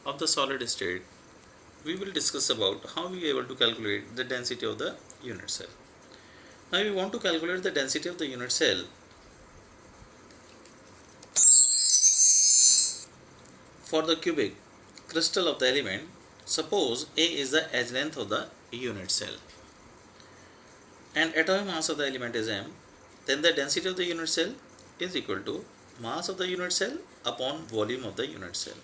of the solid state, we will discuss about how we are able to calculate the density of the unit cell. Now we want to calculate the density of the unit cell. For the cubic crystal of the element, suppose A is the edge length of the unit cell and atomic mass of the element is m, then the density of the unit cell is equal to mass of the unit cell upon volume of the unit cell.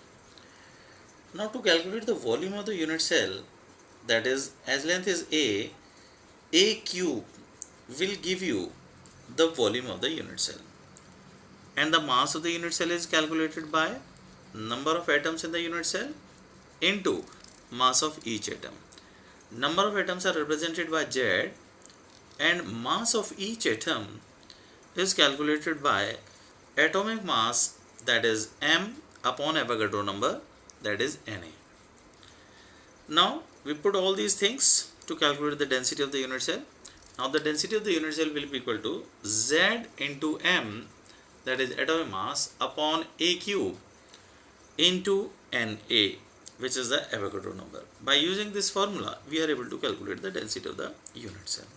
Now to calculate the volume of the unit cell, that is edge length is A cube will give you the volume of the unit cell, and the mass of the unit cell is calculated by number of atoms in the unit cell into mass of each atom. Number of atoms are represented by Z, and mass of each atom is calculated by atomic mass, that is m upon Avogadro number, that is Na. Now we put all these things to calculate the density of the unit cell. Now the density of the unit cell will be equal to Z into m, that is atomic mass, upon A cube into Na, which is the Avogadro number. By using this formula, we are able to calculate the density of the unit cell.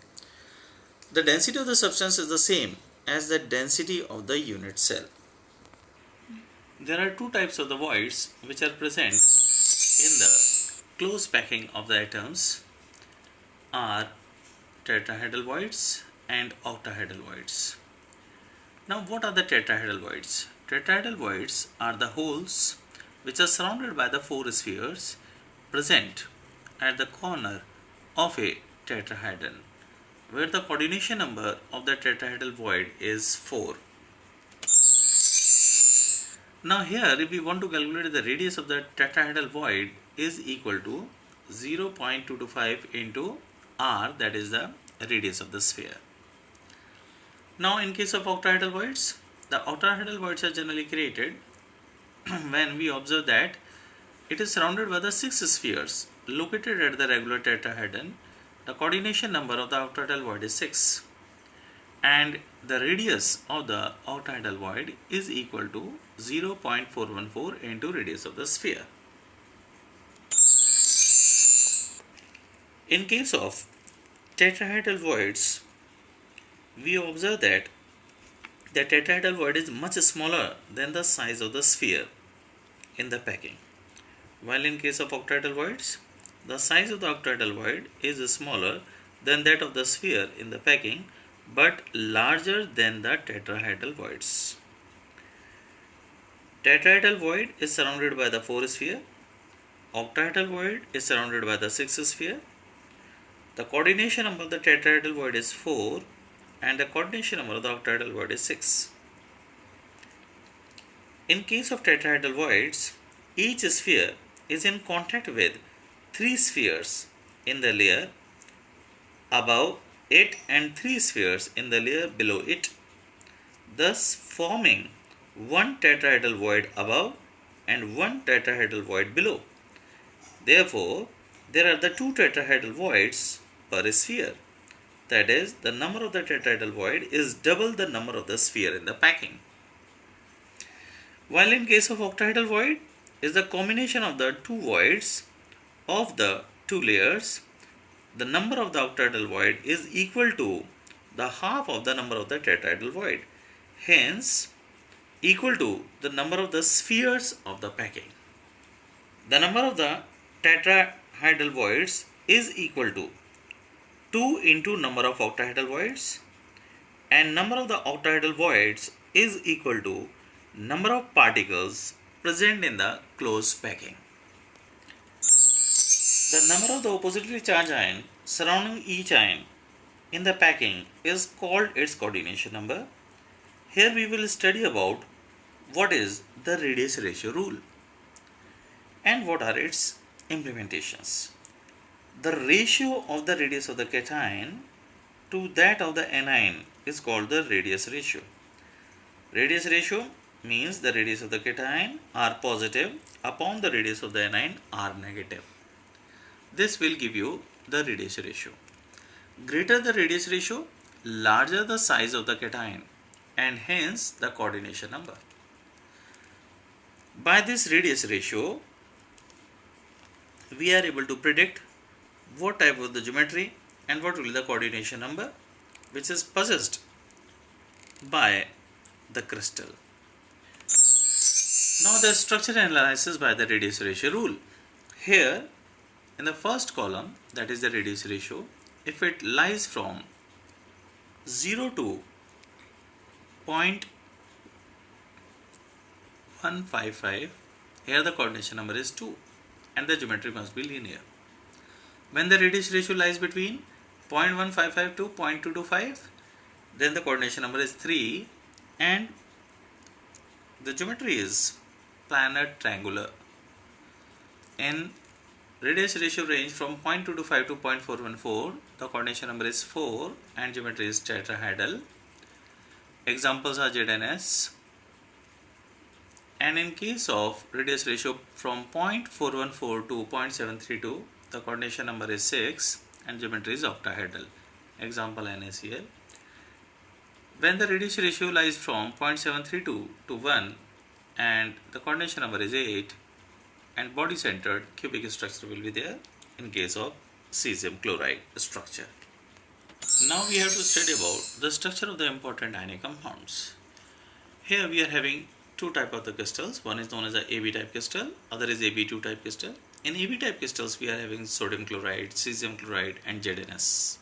The density of the substance is the same as the density of the unit cell. There are two types of the voids which are present in the close packing of the atoms, are tetrahedral voids and octahedral voids. Now what are the tetrahedral voids? Tetrahedral voids are the holes which are surrounded by the four spheres present at the corner of a tetrahedron, where the coordination number of the tetrahedral void is 4. Now here, if we want to calculate the radius of the tetrahedral void, is equal to 0.225 into r, that is the radius of the sphere. Now in case of octahedral voids, the octahedral voids are generally created when we observe that it is surrounded by the 6 spheres located at the regular tetrahedron. The coordination number of the octahedral void is 6, and the radius of the octahedral void is equal to 0.414 into radius of the sphere. In case of tetrahedral voids, we observe that the tetrahedral void is much smaller than the size of the sphere in the packing, while in case of octahedral voids, the size of the octahedral void is smaller than that of the sphere in the packing, but larger than the tetrahedral voids. Tetrahedral void is surrounded by the 4 sphere. Octahedral void is surrounded by the 6 sphere. The coordination number of the tetrahedral void is 4, and the coordination number of the octahedral void is 6. In case of tetrahedral voids, each sphere is in contact with 3 spheres in the layer above it and 3 spheres in the layer below it, thus forming one tetrahedral void above and one tetrahedral void below. Therefore, there are the 2 tetrahedral voids per sphere. That is, the number of the tetrahedral void is double the number of the sphere in the packing. While in case of octahedral void is the combination of the 2 voids of the 2 layers, the number of the octahedral void is equal to the half of the number of the tetrahedral void, hence equal to the number of the spheres of the packing. The number of the tetrahedral voids is equal to 2 into number of octahedral voids, and number of the octahedral voids is equal to number of particles present in the closed packing. The number of the oppositely charged ion surrounding each ion in the packing is called its coordination number. Here we will study about what is the radius ratio rule and what are its implementations. The ratio of the radius of the cation to that of the anion is called the radius ratio. Radius ratio means the radius of the cation R positive upon the radius of the anion R negative. This will give you the radius ratio. Greater the radius ratio, larger the size of the cation, and hence the coordination number. By this radius ratio, we are able to predict what type of the geometry and what will be the coordination number which is possessed by the crystal. Now the structural analysis by the radius ratio rule. Here in the first column, that is the radius ratio, if it lies from 0 to 0.155, here the coordination number is 2 and the geometry must be linear. When the radius ratio lies between 0.155 to 0.225, then the coordination number is 3 and the geometry is planar triangular. In radius ratio range from 0.225 to 0.414, the coordination number is 4 and geometry is tetrahedral. Examples are Z and S. And in case of radius ratio from 0.414 to 0.732, the coordination number is 6 and geometry is octahedral. Example NaCl. When the radius ratio lies from 0.732 to 1 and the coordination number is 8 and body centered cubic structure will be there in case of cesium chloride structure. Now we have to study about the structure of the important ionic compounds. Here we are having two types of the crystals. One is known as the AB type crystal, other is AB2 type crystal. In AB type crystals we are having sodium chloride, cesium chloride and ZnS.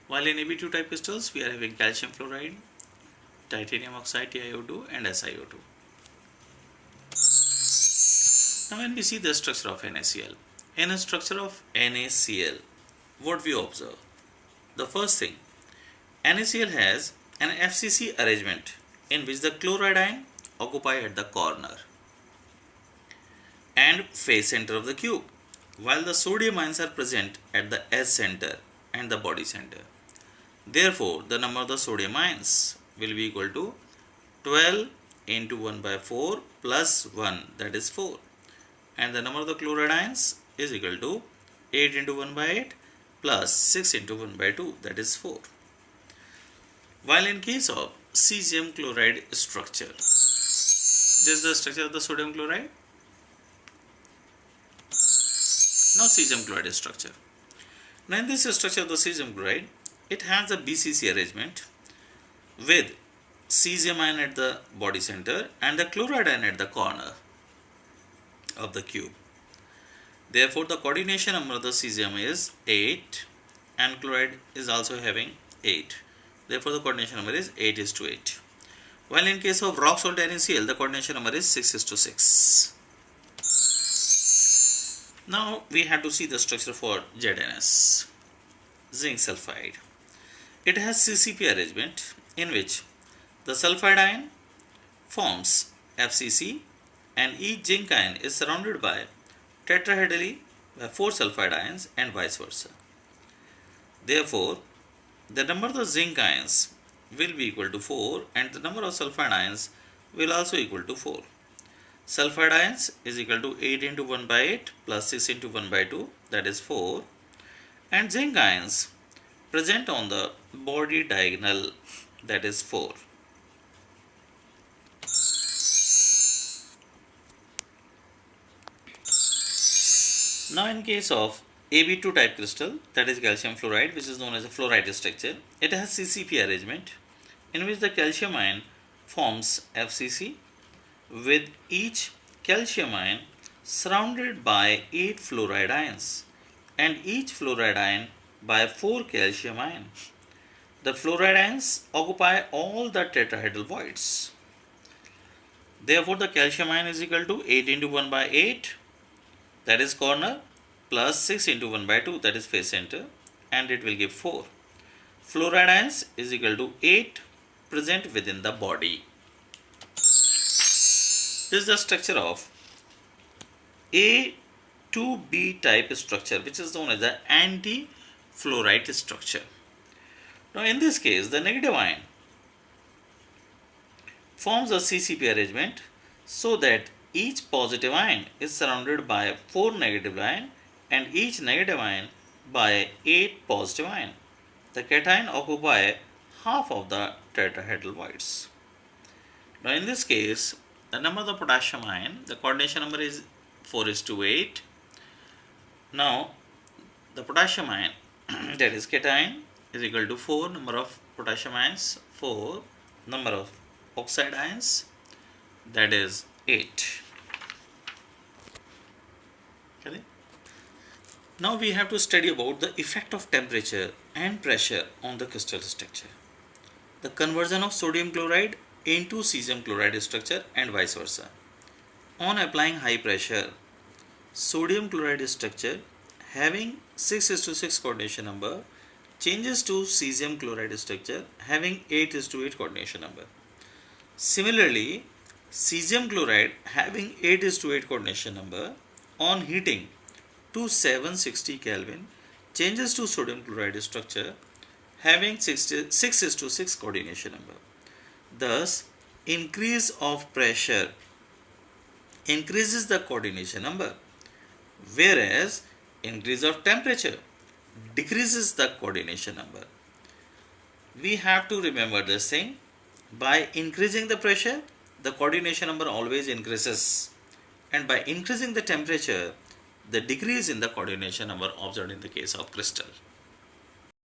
While in AB2 type crystals we are having calcium fluoride, titanium oxide TiO2 and SiO2. Now when we see the structure of NaCl, in a structure of NaCl, what we observe? The first thing, NaCl has an FCC arrangement in which the chloride ion occupy at the corner and face center of the cube, while the sodium ions are present at the edge center and the body center. Therefore, the number of the sodium ions will be equal to 12 into 1 by 4 plus 1, that is 4. And the number of the chloride ions is equal to 8 into 1 by 8 plus 6 into 1 by 2, that is 4. While in case of cesium chloride structure, this is the structure of the sodium chloride. Now cesium chloride structure. Now in this structure of the cesium chloride, it has a BCC arrangement with cesium ion at the body center and the chloride ion at the corner of the cube. Therefore, the coordination number of the cesium is 8 and chloride is also having 8. Therefore, the coordination number is 8:8. While in case of rock salt NaCl, the coordination number is 6:6. Now, we have to see the structure for ZnS, zinc sulfide. It has CCP arrangement in which the sulfide ion forms FCC and each zinc ion is surrounded by tetrahedrally by 4 sulfide ions and vice versa. Therefore, the number of the zinc ions will be equal to 4 and the number of sulfide ions will also equal to 4. Sulfide ions is equal to 8 into 1 by 8 plus 6 into 1 by 2, that is 4. And zinc ions present on the body diagonal, that is 4. Now in case of AB2 type crystal, that is calcium fluoride, which is known as a fluoride structure, it has CCP arrangement in which the calcium ion forms FCC with each calcium ion surrounded by 8 fluoride ions and each fluoride ion by 4 calcium ions. The fluoride ions occupy all the tetrahedral voids. Therefore, the calcium ion is equal to 8 into 1 by 8, that is corner, plus 6 into 1 by 2, that is face center, and it will give 4. Fluoride ions is equal to 8 present within the body. This is the structure of A2B type structure, which is known as the anti-fluoride structure. Now in this case, the negative ion forms a CCP arrangement so that each positive ion is surrounded by 4 negative ion and each negative ion by 8 positive ion. The cation occupy half of the tetrahedral voids. Now in this case, the number of the potassium ion, the coordination number is 4:8. Now the potassium ion that is cation is equal to 4 number of potassium ions, 4 number of oxide ions, that is 8. Okay. Now we have to study about the effect of temperature and pressure on the crystal structure. The conversion of sodium chloride into cesium chloride structure and vice versa. On applying high pressure, sodium chloride structure having 6:6 coordination number changes to cesium chloride structure having 8:8 coordination number. Similarly, cesium chloride having 8:8 coordination number on heating to 760 Kelvin changes to sodium chloride structure having 6:6 coordination number. Thus, increase of pressure increases the coordination number, whereas increase of temperature decreases the coordination number. We have to remember this thing. By increasing the pressure, the coordination number always increases, and by increasing the temperature, the decrease in the coordination number observed in the case of crystal.